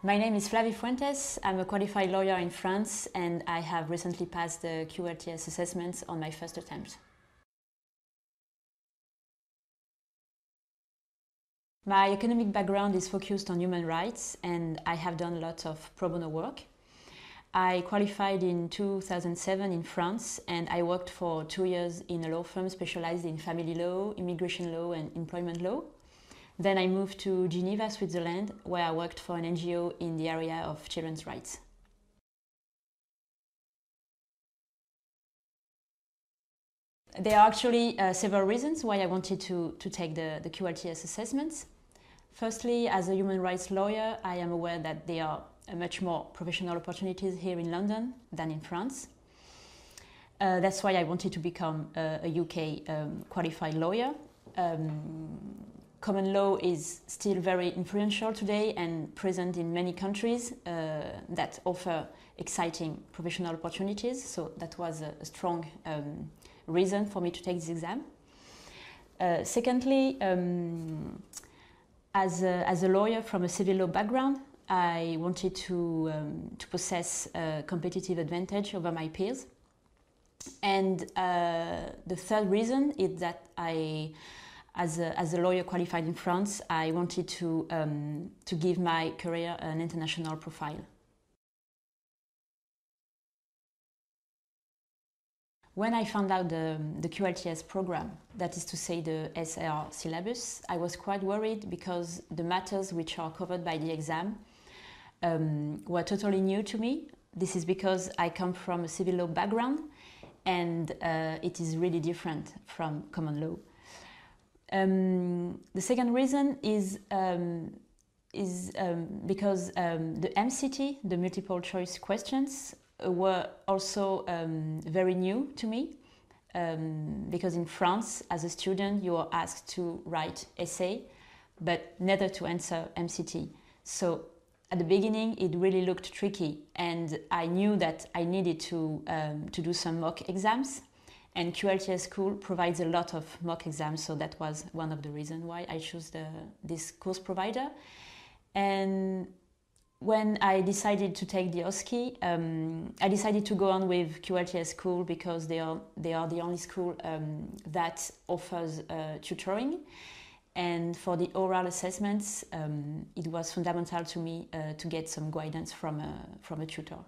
My name is Flavie Fuentes. I'm a qualified lawyer in France and I have recently passed the QLTS assessments on my first attempt. My academic background is focused on human rights and I have done lots of pro bono work. I qualified in 2007 in France and I worked for 2 years in a law firm specialized in family law, immigration law and employment law. Then I moved to Geneva, Switzerland, where I worked for an NGO in the area of children's rights. There are actually several reasons why I wanted to take the QLTS assessments. Firstly, as a human rights lawyer, I am aware that there are much more professional opportunities here in London than in France. That's why I wanted to become a UK qualified lawyer. Common law is still very influential today and present in many countries that offer exciting professional opportunities. So that was a strong reason for me to take this exam. Secondly, as a lawyer from a civil law background, I wanted to possess a competitive advantage over my peers. And the third reason is that as a lawyer qualified in France, I wanted to give my career an international profile. When I found out the QLTS program, that is to say the SAR syllabus, I was quite worried because the matters which are covered by the exam were totally new to me. This is because I come from a civil law background and it is really different from common law. The second reason is because the MCT, the multiple choice questions, were also very new to me. Because in France, as a student, you are asked to write essay, but never to answer MCT. So at the beginning, it really looked tricky, and I knew that I needed to do some mock exams. And QLTS School provides a lot of mock exams, so that was one of the reasons why I chose this course provider. And when I decided to take the OSCE, I decided to go on with QLTS School because they are the only school that offers tutoring. And for the oral assessments, it was fundamental to me to get some guidance from a tutor.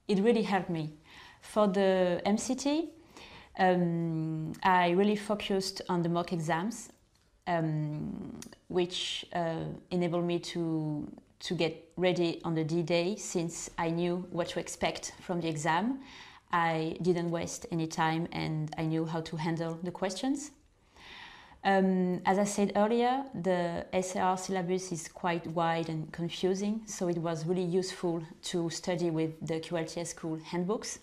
It really helped me. For the MCT, I really focused on the mock exams, which enabled me to get ready on the D-Day since I knew what to expect from the exam. I didn't waste any time and I knew how to handle the questions. As I said earlier, the SAR syllabus is quite wide and confusing, so it was really useful to study with the QLTS School handbooks.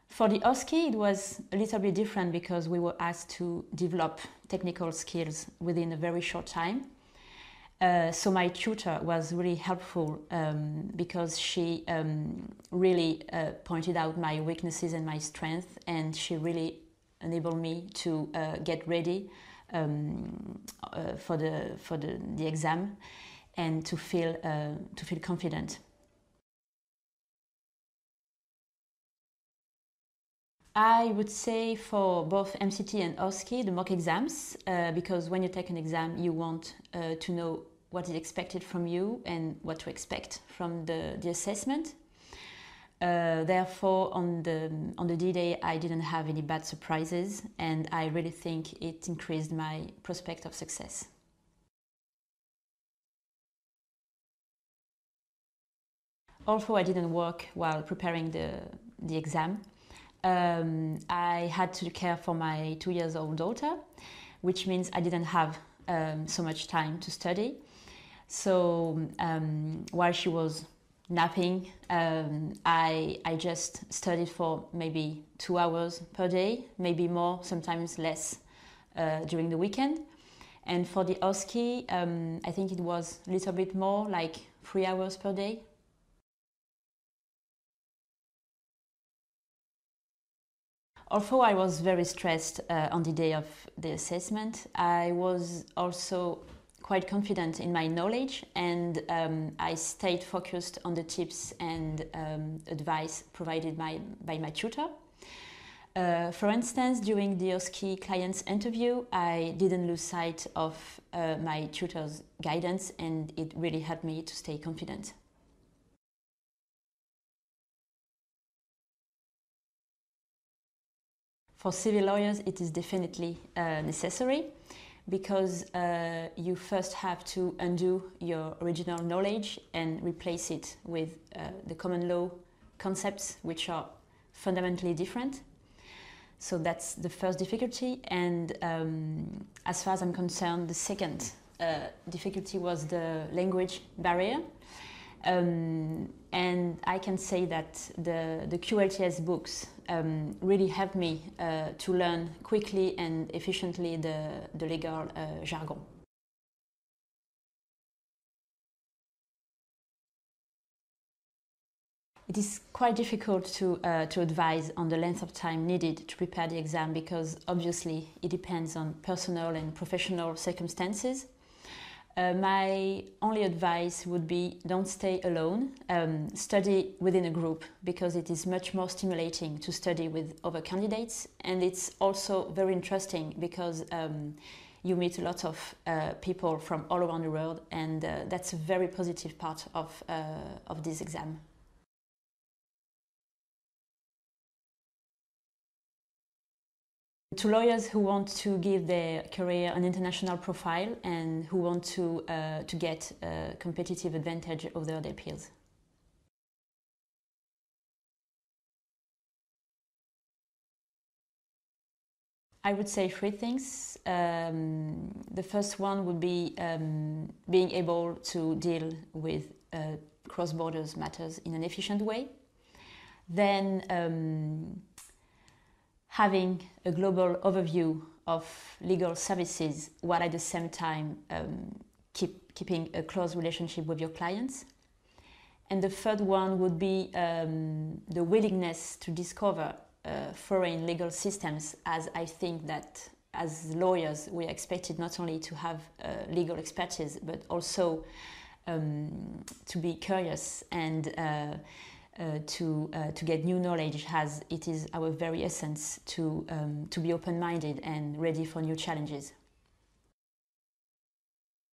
For the OSCE, it was a little bit different because we were asked to develop technical skills within a very short time. So my tutor was really helpful because she really pointed out my weaknesses and my strengths, and she really enabled me to get ready for the exam and to feel confident. I would say for both MCT and OSCE, the mock exams, because when you take an exam, you want to know what is expected from you and what to expect from the assessment. Therefore, on the D-Day, I didn't have any bad surprises, and I really think it increased my prospect of success. Although I didn't work while preparing the exam, I had to care for my 2-year-old daughter, which means I didn't have so much time to study. So while she was napping, I just studied for maybe 2 hours per day, maybe more, sometimes less during the weekend. And for the OSCE, I think it was a little bit more, like 3 hours per day. Although I was very stressed on the day of the assessment, I was also quite confident in my knowledge, and I stayed focused on the tips and advice provided by my tutor. For instance, during the OSCE client's interview, I didn't lose sight of my tutor's guidance, and it really helped me to stay confident. For civil lawyers, it is definitely necessary, because you first have to undo your original knowledge and replace it with the common law concepts, which are fundamentally different. So that's the first difficulty, and as far as I'm concerned, the second difficulty was the language barrier. And I can say that the QLTS books really helped me to learn quickly and efficiently the legal jargon. It is quite difficult to advise on the length of time needed to prepare the exam, because obviously it depends on personal and professional circumstances. My only advice would be, don't stay alone, study within a group, because it is much more stimulating to study with other candidates, and it's also very interesting because you meet a lot of people from all around the world, and that's a very positive part of this exam. To lawyers who want to give their career an international profile and who want to get a competitive advantage over their peers. I would say three things. The first one would be being able to deal with cross-border matters in an efficient way. Then having a global overview of legal services, while at the same time keeping a close relationship with your clients. And the third one would be the willingness to discover foreign legal systems, as I think that as lawyers we are expected not only to have legal expertise, but also to be curious and to get new knowledge, as it is our very essence to be open-minded and ready for new challenges.